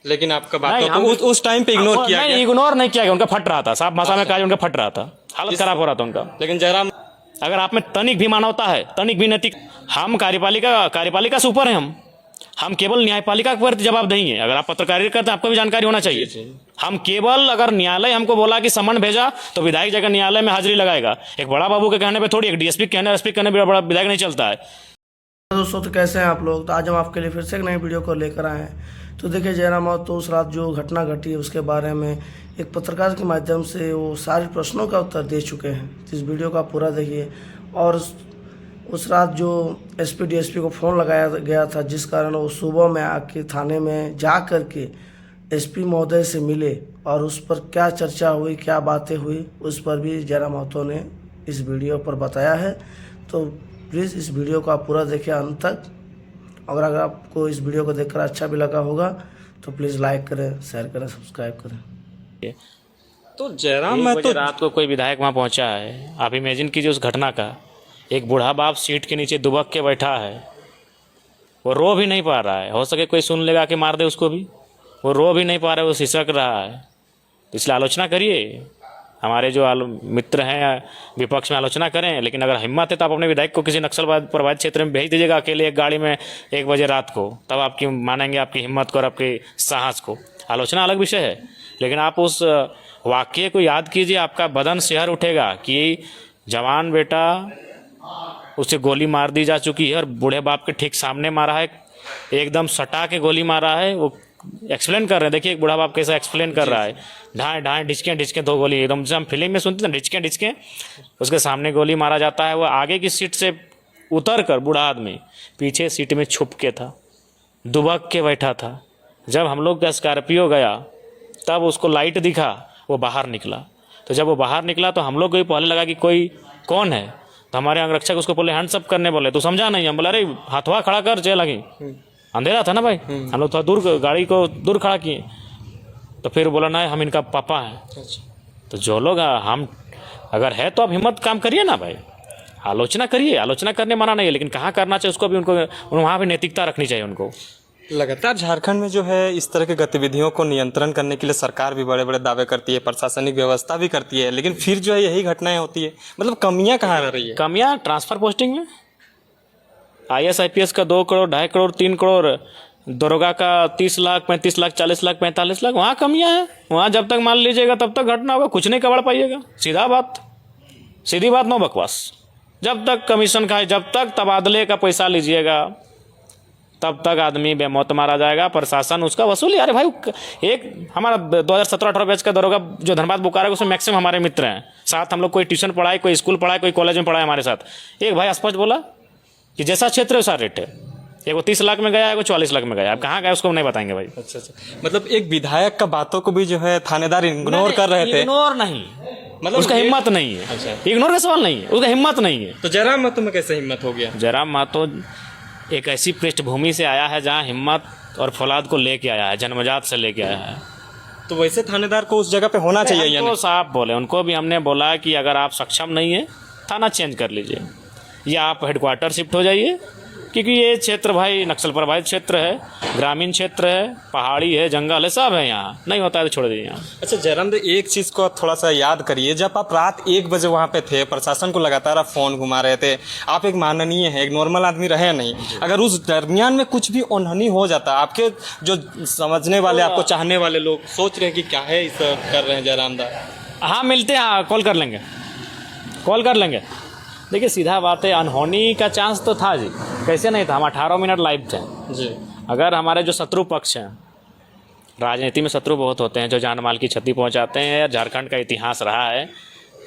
लेकिन आपका बात तो उस टाइम पे इग्नोर किया गया। नहीं, इग्नोर नहीं किया गया, उनका फट रहा था, साफ भाषा में कहा, उनका फट रहा था, हालत खराब हो रहा था उनका। लेकिन जयराम, अगर आप में तनिक भी मानवता है, तनिक भी नैतिक, हम कार्यपालिका से ऊपर हैं, हम केवल न्यायपालिका पर जवाबदेही है। अगर आप पत्रकारिता करते हैं, आपको भी जानकारी होना चाहिए। हम केवल, अगर न्यायालय हमको बोला कि समन भेजा तो विधायक जगह न्यायालय में हाजिरी लगाएगा। एक बड़ा बाबू के कहने पे थोड़ी, एक डीएसपी के कहने, एसपी के कहने पे बड़ा विधायक नहीं चलता है। दोस्तों, तो कैसे हैं आप लोग? तो आज हम आपके लिए फिर से एक नई वीडियो को लेकर आए हैं। तो देखिए, जयराम महतो उस रात जो घटना घटी है उसके बारे में एक पत्रकार के माध्यम से वो सारे प्रश्नों का उत्तर दे चुके हैं। तो इस वीडियो का पूरा देखिए। और उस रात जो एसपी डीएसपी को फ़ोन लगाया गया था, जिस कारण वो सुबह में आके थाने में जा कर के एसपी महोदय से मिले और उस पर क्या चर्चा हुई, क्या बातें हुई, उस पर भी जयराम महतो ने इस वीडियो पर बताया है। तो प्लीज़ इस वीडियो को आप पूरा देखिए अंत तक। अगर आपको इस वीडियो को देखकर अच्छा भी लगा होगा तो प्लीज़ लाइक करें, शेयर करें, सब्सक्राइब करें। तो जयराम महतो, रात को कोई विधायक वहाँ पहुँचा है, आप इमेजिन कीजिए उस घटना का। एक बूढ़ा बाप सीट के नीचे दुबक के बैठा है, वो रो भी नहीं पा रहा है। हो सके कोई सुन लेगा कि मार दे उसको भी, वो रो भी नहीं पा रहा है, वो सिसक रहा है। इसलिए आलोचना करिए, हमारे जो मित्र हैं विपक्ष में आलोचना करें, लेकिन अगर हिम्मत है तो आप अपने विधायक को किसी नक्सलवाद प्रभावित क्षेत्र में भेज दीजिएगा अकेले, एक गाड़ी में 1 बजे रात को, तब आपकी मानेंगे आपकी हिम्मत को और आपके साहस को। आलोचना अलग विषय है, लेकिन आप उस वाक्य को याद कीजिए, आपका बदन सिहर उठेगा कि जवान बेटा, उसे गोली मार दी जा चुकी है और बूढ़े बाप के ठीक सामने मारा है, एकदम सटा के गोली मारा है। वो एक्सप्लेन कर रहे हैं, देखिए एक बूढ़ा बाप कैसा एक्सप्लेन कर रहा है, ढाएं ढाएं ढिचके ढिचके 2 गोली, एकदम जैसे हम फिल्म में सुनते हैं ढिचके ढिचके, उसके सामने गोली मारा जाता है। वो आगे की सीट से उतर कर बूढ़ा आदमी पीछे सीट में छुप के था, दुबक के बैठा था। जब हम लोग का स्कॉर्पियो गया तब उसको लाइट दिखा, वो बाहर निकला। तो जब वो बाहर निकला तो हम लोग को भी पहले लगा कि कोई कौन है, तो हमारे अंगरक्षक उसको बोले हैंड्सअप करने बोले, तो समझा नहीं। हम बोला अरे हाथवा खड़ा कर, जेल लगी, अंधेरा था ना भाई। हम लोग थोड़ा दूर गाड़ी को दूर खड़ा किए, तो फिर बोला ना हम इनका पापा हैं। तो जो लोग हम अगर है तो आप हिम्मत काम करिए ना भाई, आलोचना करिए, आलोचना करने मना नहीं है, लेकिन कहाँ करना चाहिए उसको भी, उनको वहाँ भी नैतिकता रखनी चाहिए उनको। लगातार झारखंड में जो है इस तरह की गतिविधियों को नियंत्रण करने के लिए सरकार भी बड़े बड़े दावे करती है, प्रशासनिक व्यवस्था भी करती है, लेकिन फिर जो है यही घटनाएं होती है। मतलब कमियां कहाँ रह रही है? कमियां ट्रांसफर पोस्टिंग में, IAS IPS का 2 करोड़ 2.5 करोड़ 3 करोड़, दरोगा का 30 लाख 35 लाख 40 लाख 45 लाख, वहाँ कमियां हैं। वहाँ जब तक मान लीजिएगा तब तक घटना होगा, कुछ नहीं कबाड़ पाइएगा। सीधी बात, नो बकवास। जब तक कमीशन खाए, जब तक तबादले का पैसा लीजिएगा, तब तक आदमी बेमौत मारा जाएगा, प्रशासन उसका वसूली। अरे भाई, एक हमारा 2017-18 बैच का दरोगा जो धनबाद बोकारो, उसमें मैक्सिमम हमारे मित्र हैं, साथ हम लोग कोई ट्यूशन पढ़ाए, कोई स्कूल पढ़ाए, कोई कॉलेज में पढ़ाए हमारे साथ। एक भाई स्पष्ट बोला कि जैसा क्षेत्र है वैसा रेट है, एगो 30 लाख में गया, एगो 44 लाख में गया। अब कहाँ गया उसको नहीं बताएंगे भाई। अच्छा, मतलब एक विधायक का बातों को भी जो है थानेदार इग्नोर कर रहे थे। इग्नोर नहीं, मतलब उसका हिम्मत नहीं है। अच्छा, इग्नोर का सवाल नहीं है, उसका हिम्मत नहीं है। तो जयराम महतो में कैसे हिम्मत हो गया? जयराम महतो एक ऐसी पृष्ठभूमि से आया है जहाँ हिम्मत और फौलाद को लेके आया है, जन्मजात से लेके आया है। तो वैसे थानेदार को उस जगह पे होना चाहिए या नहीं? तो साहब बोले, उनको भी हमने बोला कि अगर आप सक्षम नहीं है थाना चेंज कर लीजिए, या आप हेडक्वार्टर शिफ्ट हो जाइए, क्योंकि ये क्षेत्र भाई नक्सल प्रभावित क्षेत्र है, ग्रामीण क्षेत्र है, पहाड़ी है, जंगल है, सब है, यहाँ नहीं होता है तो छोड़ दीजिए यहाँ। अच्छा जयराम, एक चीज़ को थोड़ा सा याद करिए, जब आप रात 1 बजे वहाँ पे थे, प्रशासन को लगातार आप फ़ोन घुमा रहे थे, आप एक माननीय हैं, एक नॉर्मल आदमी रहे नहीं, अगर उस दरमियान में कुछ भी अनहोनी हो जाता, आपके जो समझने वाले, आपको चाहने वाले लोग सोच रहे हैं कि क्या है इस कर रहे हैं जयराम दा। हाँ मिलते हैं, हाँ कॉल कर लेंगे। देखिए सीधा बात है, अनहोनी का चांस तो था जी, कैसे नहीं था, हम 18 मिनट लाइव थे जी। अगर हमारे जो शत्रु पक्ष हैं, राजनीति में शत्रु बहुत होते हैं जो जान माल की क्षति पहुंचाते हैं, झारखंड का इतिहास रहा है,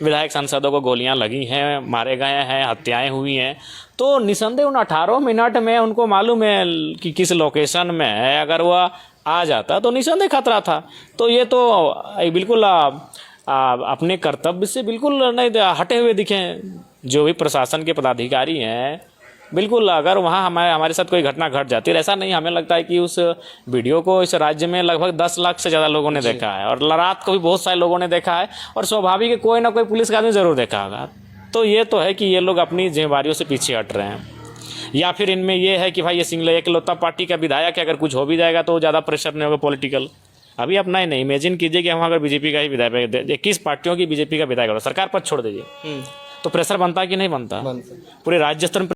विधायक सांसदों को गोलियां लगी हैं, मारे गए हैं, हत्याएं हुई हैं, तो निसंदेह उन 18 मिनट में उनको मालूम है कि किस लोकेशन में है, अगर वह आ जाता तो निसंदेह खतरा था। तो ये तो बिल्कुल अपने कर्तव्य से बिल्कुल नहीं हटे हुए दिखे जो भी प्रशासन के पदाधिकारी हैं। बिल्कुल अगर वहाँ हमारे साथ कोई घटना घट जाती है, ऐसा नहीं, हमें लगता है कि उस वीडियो को इस राज्य में लगभग 10 लाख से ज़्यादा लोगों ने देखा है, और रात को भी बहुत सारे लोगों ने देखा है, और स्वाभाविक है कोई ना कोई पुलिस का आदमी ज़रूर देखा होगा। तो ये तो है कि ये लोग अपनी जिम्मेदारियों से पीछे हट रहे हैं। या फिर इनमें ये है कि भाई ये सिंगल एकलौता पार्टी का विधायक है, अगर कुछ हो भी जाएगा तो ज़्यादा प्रेशर नहीं होगा पॉलिटिकल। अभी अपना ही नहीं, इमेजिन कीजिए कि हम अगर बीजेपी का ही विधायक, 21 पार्टियों की बीजेपी का विधायक हो, सरकार पद छोड़ दीजिए, तो प्रेशर बनता कि नहीं बनता? पूरे राज्य स्तर में